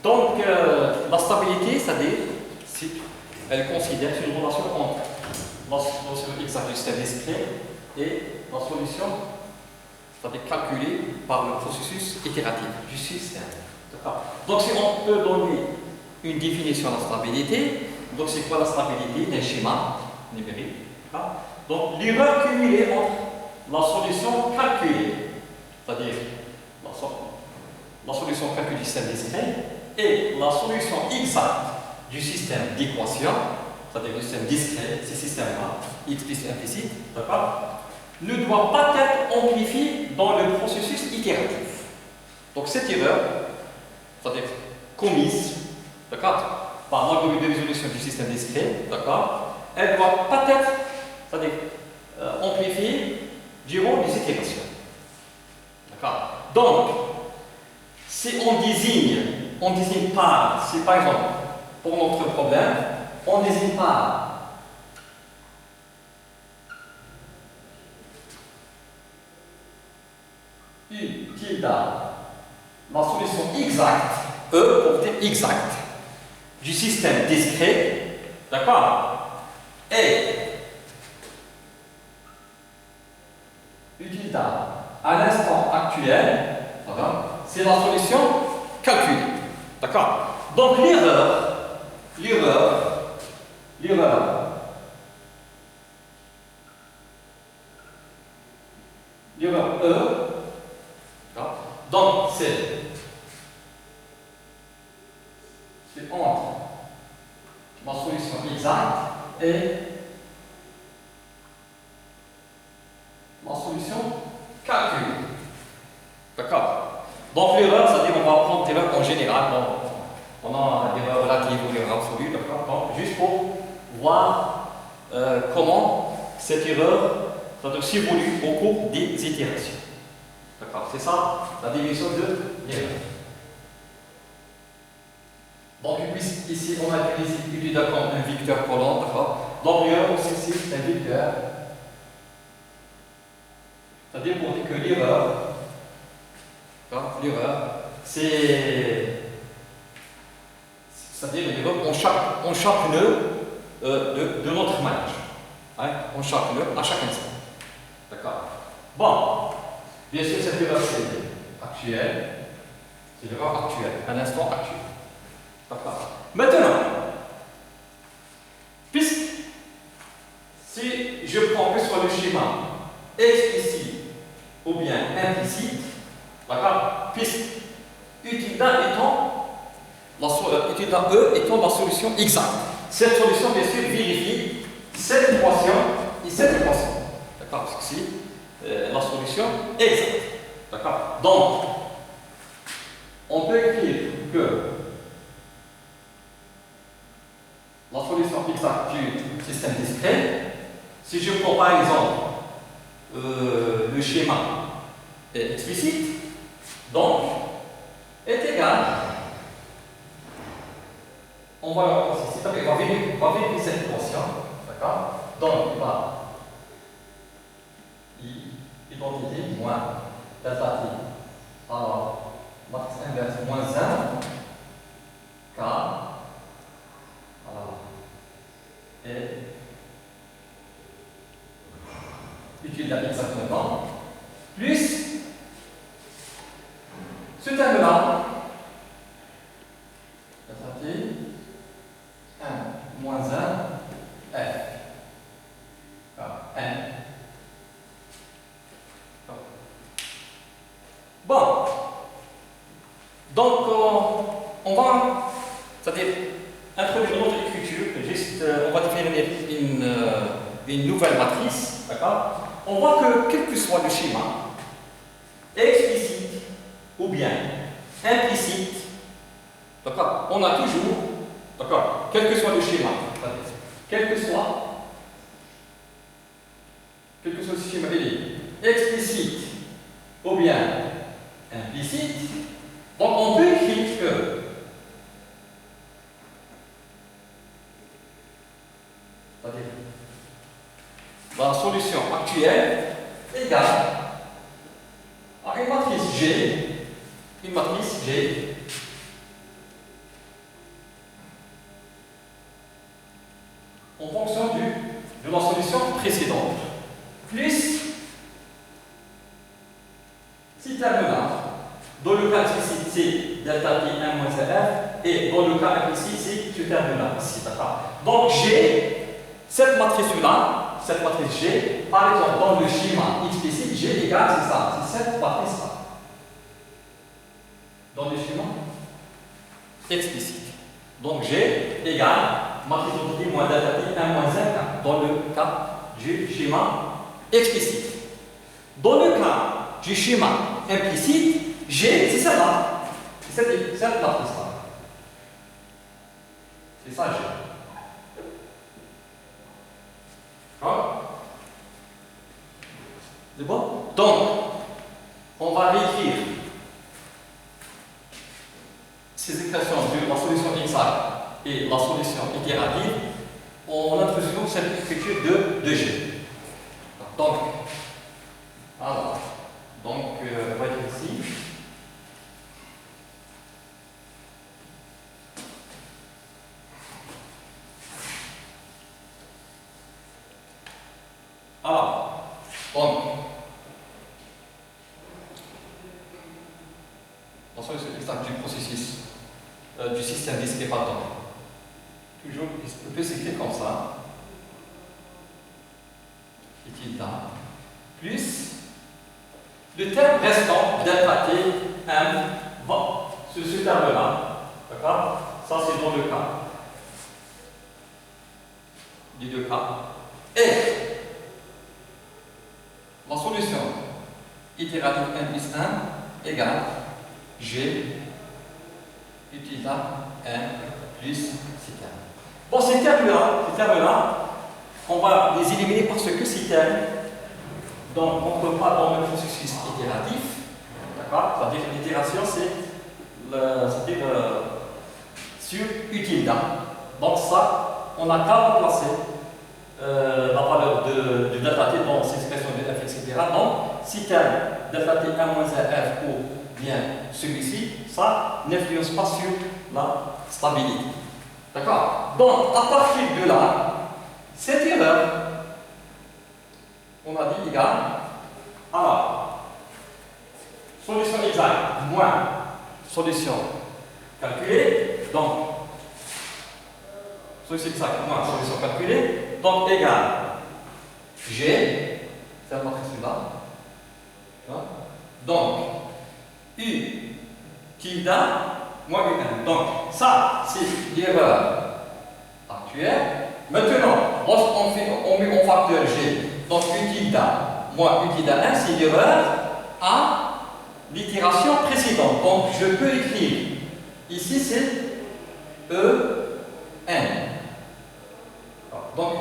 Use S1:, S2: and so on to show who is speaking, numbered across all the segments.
S1: Donc, la stabilité, c'est-à-dire, si elle considère une relation entre la solution exacte du système discret et la solution, c'est-à-dire calculée par le processus itératif du système. Donc, si on peut donner une définition de la stabilité, donc c'est quoi la stabilité d'un schéma numérique? Donc, l'erreur cumulée entre la solution calculée, c'est-à-dire la solution calculée du système discret, et la solution exacte du système d'équation, c'est-à-dire du système discret, ces systèmes-là, explicite, implicite, ne doit pas être amplifié dans le processus itératif. Donc cette erreur, c'est-à-dire commise, par l'algorithme de résolution du système discret, elle ne doit pas être, c'est-à-dire amplifiée durant les itérations. Donc, si on désigne par, si par exemple, pour notre problème, on désigne par U tilde la solution exacte, E pour dire exacte, du système discret, et U tilde à l'instant actuel, c'est la solution calculée. Donc l'erreur E, donc c'est entre la solution exacte et la solution calculée. Donc l'erreur, c'est-à-dire on va prendre l'erreur en général, on a l'erreur relative ou l'erreur absolue, donc juste pour voir comment cette erreur s'évolue au cours des itérations. C'est ça la définition de l'erreur. Donc ici on a utilisé comme un vecteur collant, donc l'erreur aussi c'est un vecteur. C'est-à-dire pour dire que l'erreur, c'est-à-dire l'erreur en chaque nœud de notre manège. En chaque nœud, à chaque instant. Bon, bien sûr, cette erreur c'est actuelle. C'est l'erreur actuelle, à l'instant actuel. Maintenant, puisque si je prends que ce soit le schéma explicite ou bien implicite, puisque utilde E étant la solution exacte. Cette solution, bien sûr, vérifie cette équation et cette équation. Parce que c'est la solution exacte. Donc, on peut écrire que la solution exacte du système discret, si je prends par exemple le schéma explicite, donc, est égal, on va le voir ici, c'est-à-dire on va vérifier cette équation, donc il va identité moins delta t, alors matrice inverse moins 1, K, alors, et utilise exactement, plus ce terme-là, delta t, 1 moins 1, f, n. Bon, donc on va, c'est-à-dire introduire notre écriture, juste on va définir une nouvelle matrice, on voit que quel que soit le schéma, explicite ou bien implicite, on a toujours, quel que soit le schéma, quel que soit le schéma, il est explicite ou bien implicite, donc on peut écrire que la solution actuelle est égale à une matrice G Ces termes-là, dans le cas explicite, c'est delta t 1 moins f, et dans le cas implicite, c'est ce terme-là, ici, d'accord. Donc, j'ai cette matrice-là, cette matrice G, par exemple, dans le schéma explicite, G égale, c'est ça, c'est cette matrice-là. Dans le schéma explicite. Donc, G égale matrice d'identité moins delta t 1 moins f, dans le cas du schéma explicite. Dans le cas du schéma implicite, G, c'est celle-là. C'est cette matrice-là. C'est ça, G. D'accord? C'est bon? Donc, on va réécrire ces expressions de la solution exacte et la solution itérative en introduisant cette écriture de G. Donc, alors, on va dire ici. Alors, donc, la solution exacte du processus du système discret partant. Toujours, on peut s'écrire comme ça. Ici, là. Plus le terme restant delta t m va ce terme-là. D'accord? Ça, c'est dans le cas. Les deux cas. Et la solution itérative n plus 1 égale g utilisable n plus ces termes. Bon, ces termes-là, on va les éliminer parce que ces termes ne rentrent pas dans le processus itératif. D'accord? C'est-à-dire que l'itération, c'est sur utilda. Donc ça, on n'a qu'à remplacer la valeur de delta t dans ces expressions de f, etc. Donc, si terme delta t 1 moins 1 f ou bien celui-ci, ça n'influence pas sur la stabilité. D'accord? Donc, à partir de là, cette erreur, on a dit égale, alors, solution exacte moins solution calculée, donc, solution exacte moins solution calculée, donc égale G, c'est la matrice là, donc, U tilde moins U1. Donc, ça, c'est l'erreur actuelle. Maintenant, lorsqu'on met en facteur G, donc U tilde moins U tilde 1, c'est l'erreur à l'itération précédente. Donc, je peux écrire, ici, c'est E-N. Donc,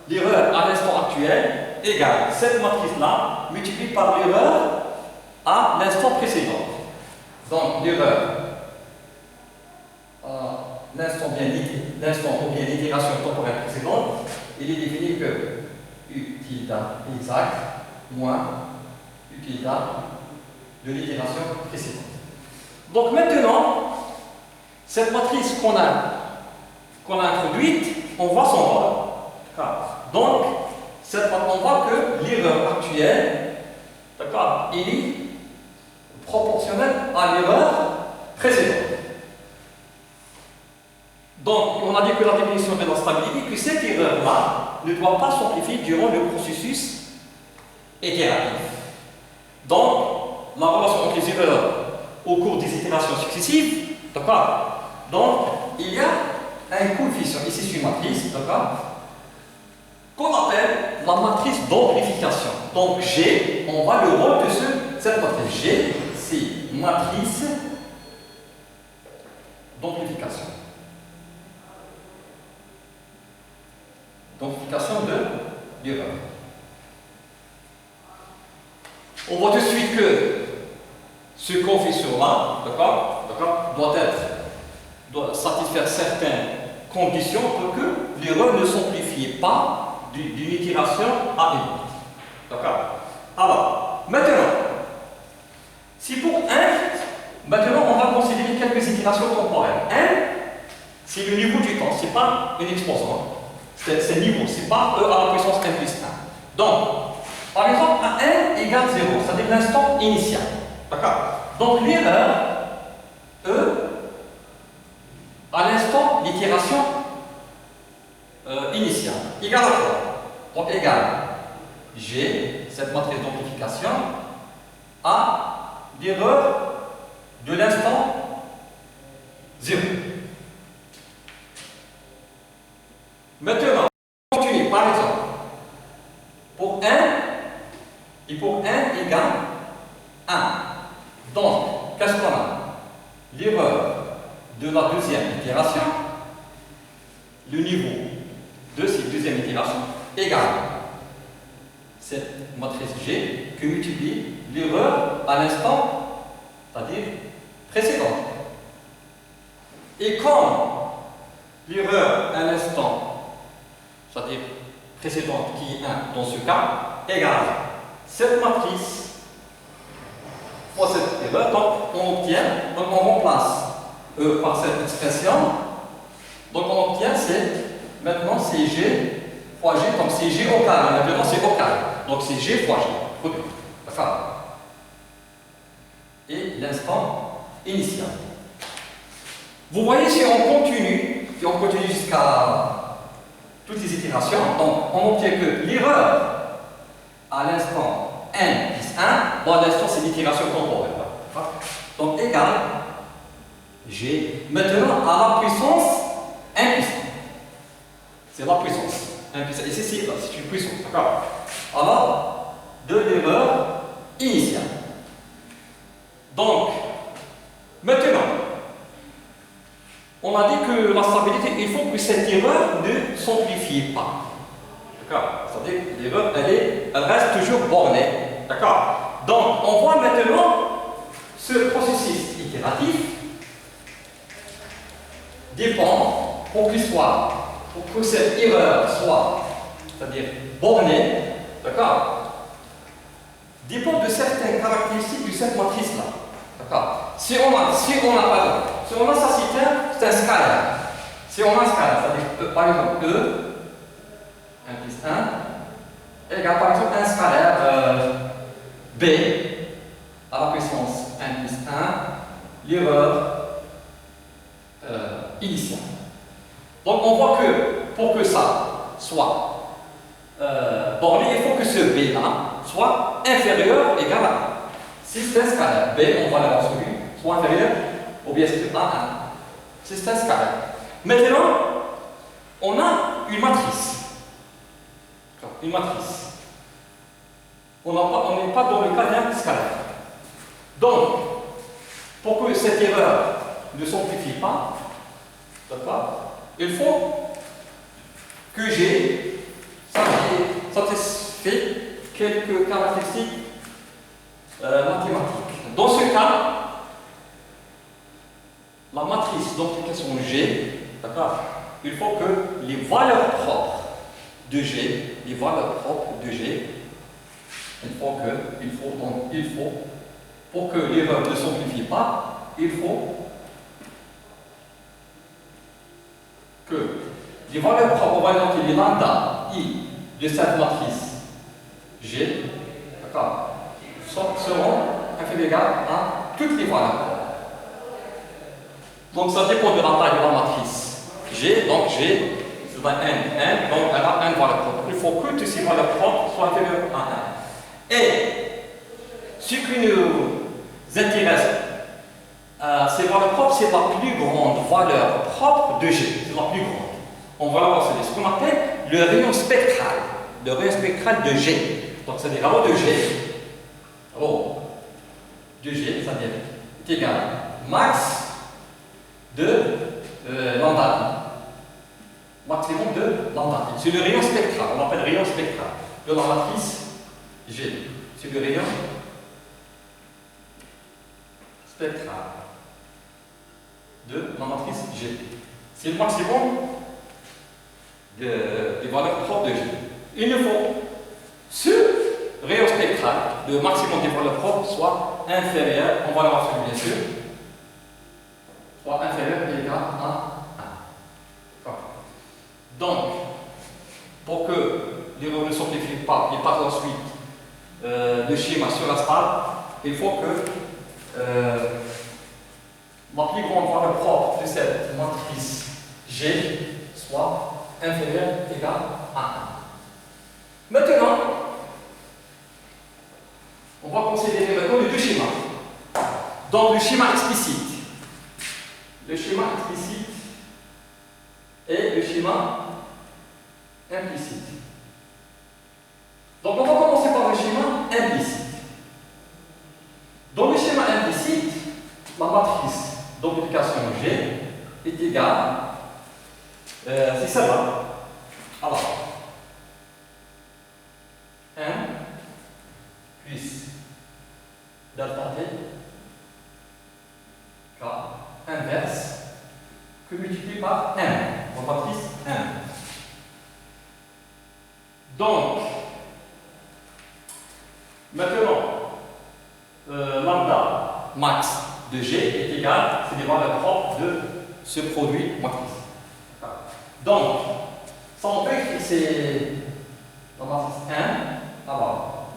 S1: l'erreur à l'instant actuel égale cette matrice-là multipliée par l'erreur à l'instant précédent. Donc, l'erreur à l'instant ou bien l'itération temporelle précédente, il est défini que U tilde exact moins U tilde de l'itération précédente. Donc, maintenant, cette matrice qu'on a introduite, on voit son valeur. Donc, on voit que l'erreur actuelle, d'accord, il est proportionnelle à l'erreur précédente. Donc, on a dit que la définition de la stabilité, que cette erreur-là ne doit pas s'amplifier durant le processus itératif. Donc, la relation entre les erreurs au cours des itérations successives, d'accord, donc, il y a un coefficient, ici c'est une matrice, d'accord, qu'on appelle la matrice d'amplification. Donc G, on voit le rôle de cette matrice. G, c'est matrice d'amplification. D'amplification de l'erreur. On voit tout de suite que ce coefficient-là, d'accord, doit satisfaire certaines conditions pour que l'erreur ne s'amplifie pas d'une itération à une autre. D'accord? Alors, maintenant, si pour 1, maintenant on va considérer quelques itérations temporelles. 1, c'est le niveau du temps, ce n'est pas une exposante. C'est le niveau, ce n'est pas E à la puissance n plus 1. Donc, Par exemple, à 1 égale 0, c'est-à-dire l'instant initial. D'accord? Donc l'erreur, E, à l'instant d'itération initiale, égale à quoi? Donc égale G, cette matrice d'amplification, à l'erreur de l'instant 0. Maintenant, on continue, par exemple, pour 1, et pour 1 égale 1. Donc, qu'est-ce qu'on a? L'erreur de la deuxième itération, le niveau de cette deuxième itération, égale cette matrice G que multiplie l'erreur à l'instant, c'est-à-dire précédent. Et comme l'erreur à l'instant, c'est-à-dire précédente qui est 1 dans ce cas, égale cette matrice fois cette erreur, donc on obtient, donc on remplace E par cette expression, donc on obtient maintenant c'est G fois G, donc c'est G au carré, maintenant c'est au carré, donc c'est G fois G, d'accord? Et l'instant initial. Vous voyez, si on continue jusqu'à toutes les itérations, donc on obtient que l'erreur à l'instant n plus 1, bon, l'instant c'est l'itération temporelle, donc égale G maintenant à la puissance 1 plus 1. C'est la puissance 1 plus 1. Ici c'est une puissance, d'accord? Alors, de l'erreur initiale. Donc, maintenant, on a dit que la stabilité, il faut que cette erreur ne s'amplifie pas. D'accord? C'est-à-dire que l'erreur, elle reste toujours bornée. D'accord? Donc, on voit maintenant ce processus itératif dépend pour que cette erreur soit, c'est-à-dire bornée, d'accord? Dépend de certaines caractéristiques de cette matrice-là. D'accord? Si on a ça, c'est un scalaire. Si on a un scalaire, c'est-à-dire par exemple E, 1 plus 1, égale par exemple un scalaire B à la puissance 1 plus 1, l'erreur initiale. Donc on voit que pour que ça soit borné, il faut que ce B là soit inférieur ou égal à 1. Si c'est un scalaire, B, on va l'avoir absolue, soit inférieur ou bien c'est à 1. Si c'est un scalaire. Maintenant, on a une matrice. Une matrice. On n'est pas dans le cas d'un scalaire. Donc, pour que cette erreur ne s'amplifie pas, d'accord, il faut que j'ai satisfait quelques caractéristiques mathématiques. Dans ce cas, la matrice d'amplification G, d'accord, il faut que les valeurs propres de G, pour que l'erreur ne s'amplifie pas, il faut que les valeurs propres, on va noter les lambda I de cette matrice G, d'accord, seront inférieures à toutes les valeurs propres. Donc ça dépend de la taille de la matrice G, donc G, c'est un N, donc elle a une valeur propre. Il faut que toutes ces valeurs propres soient inférieures à 1. Et ce qui nous intéresse, ces valeurs propres, c'est la plus grande valeur propre de G, c'est la plus grande. On va la voir, c'est ce qu'on appelle le rayon spectral, de G. Donc c'est-à-dire la loi de G, c'est-à-dire est égal max de lambda I, maximum de lambda I. C'est le rayon spectral, on l'appelle rayon spectral de la matrice G. C'est le rayon spectral de la matrice G. C'est le maximum des valeurs propres de G. Il nous faut ce rayon spectral, le maximum des valeurs propres, soit inférieur, on va l'avoir celui bien sûr, soit inférieur ou égal à 1. Donc, pour que l'erreur ne s'amplifie pas et par la suite le schéma sur la salle, il faut que la plus grande valeur propre de cette matrice G soit inférieure ou égale à 1. Maintenant, on va considérer maintenant les deux schémas. Donc le schéma explicite. Le schéma explicite et le schéma implicite. Donc on va commencer par le schéma implicite. Dans le schéma implicite, la matrice d'amplification G est égale, c'est celle-là. Alors, 1 plus delta T K inverse que multiplié par 1, la matrice 1. Donc, maintenant, lambda max de G est égal, c'est les valeurs propres de ce produit matrice. Donc, ça on peut écrire, c'est la matrice 1, alors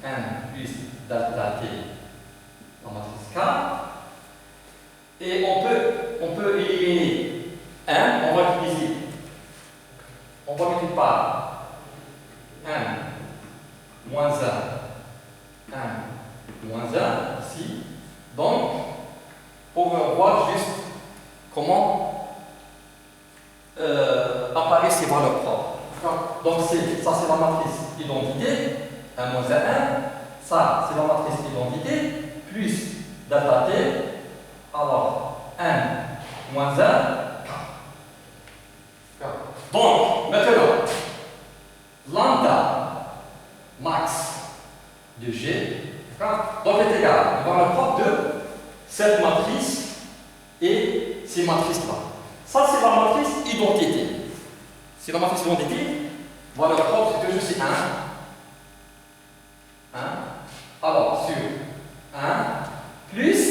S1: 1 plus delta T, la matrice K, et on peut éliminer 1, on va utiliser, on va multiplier par 1 moins 1, 1 moins 1 ici. Donc, pour voir juste comment apparaissent ces valeurs propres. Donc, ça c'est la matrice identité, 1 moins 1, ça c'est la matrice identité, plus delta T, alors 1 moins 1, K. Donc, maintenant, lambda max de G, donc est égal à la valeur propre de cette matrice et ces matrices-là. Ça, c'est la matrice identité. C'est la matrice identité, valeur propre, c'est toujours c'est 1. 1. Alors, sur 1, plus,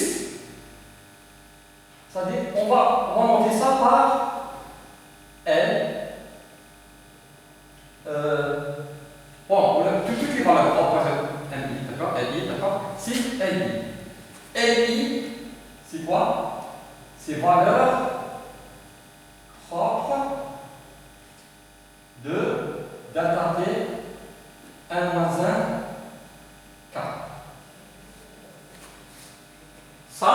S1: c'est-à-dire, on va monter ça par L. Bon, toutes les valeurs propres, LI, d'accord? LI, d'accord? Si LI. LI, c'est quoi? C'est valeur propre de delta T 1 moins 1 K. Ça,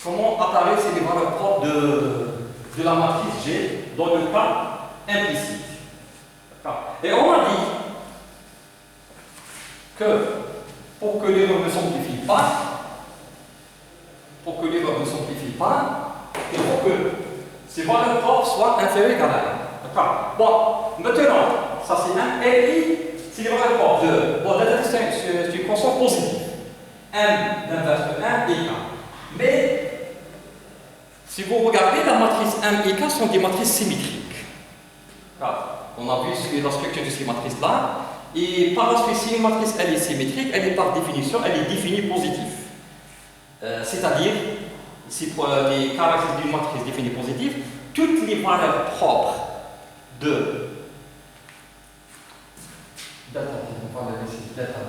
S1: comment apparaissent les valeurs propres de la matrice G dans le cas implicite? Et on a dit que pour que l'erreur ne s'amplifie pas, il faut que ces valeurs propres soient inférieures à 1. D'accord? Bon, maintenant, ça c'est 1. LI, c'est les valeurs propres de. Bon, c'est une constante positive. M l'inverse de 1 et K. Mais, si vous regardez, la matrice M et K sont des matrices symétriques. On a vu la structure de ces matrices-là. Et par la suite, si une matrice elle est symétrique, elle est par définition, elle est définie positive. C'est-à-dire, si pour les caractéristiques d'une matrice définie positive, toutes les valeurs propres de delta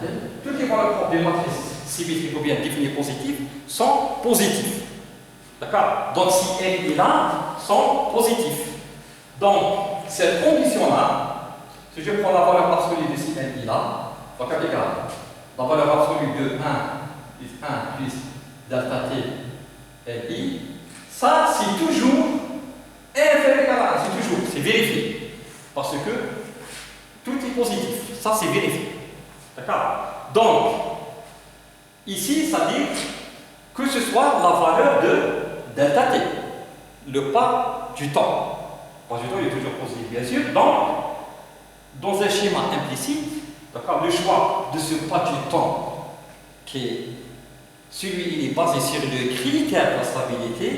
S1: T, toutes les valeurs propres d'une matrice symétrique ou bien définie positive sont positives. D'accord? Donc si elle est là, sont positifs. Donc, cette condition-là, si je prends la valeur absolue de si elle est là, donc elle est égale. La valeur absolue de 1 plus delta T LI, ça c'est toujours inférieur à 1, c'est vérifié. Parce que tout est positif, ça c'est vérifié. D'accord? Donc, ici, ça dit que ce soit la valeur de delta T, le pas du temps. Le pas du temps il est toujours positif, bien sûr. Donc, dans un schéma implicite, le choix de ce pas du temps, qui est celui il est basé sur le critère de stabilité,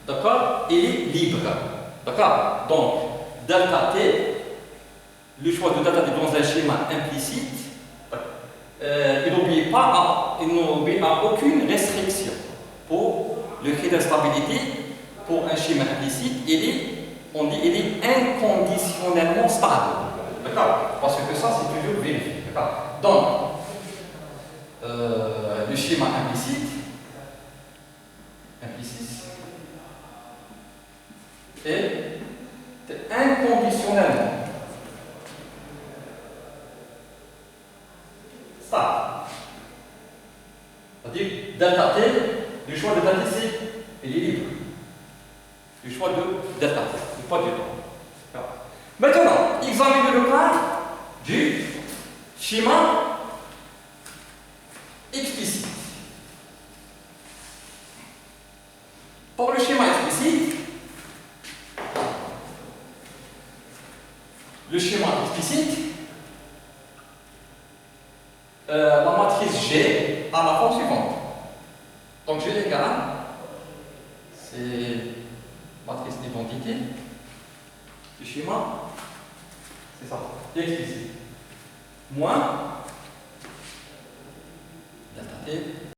S1: il est libre. Donc, delta T, le choix de delta T dans un schéma implicite, il n'obéit à aucune restriction pour le critère de stabilité. Pour un schéma implicite, il est on dit qu'il est inconditionnellement stable. D'accord? Parce que ça, c'est toujours vérifié. D'accord? Donc, le schéma implicite est inconditionnellement stable. C'est-à-dire, delta t, le choix de delta t, il est libre. Le choix de delta t, pas du temps. Maintenant, examinez le cas du schéma explicite. Pour le schéma explicite, la matrice G a la forme suivante. Donc G égale, c'est matrice d'identité du schéma, c'est ça, explicite, moins delta t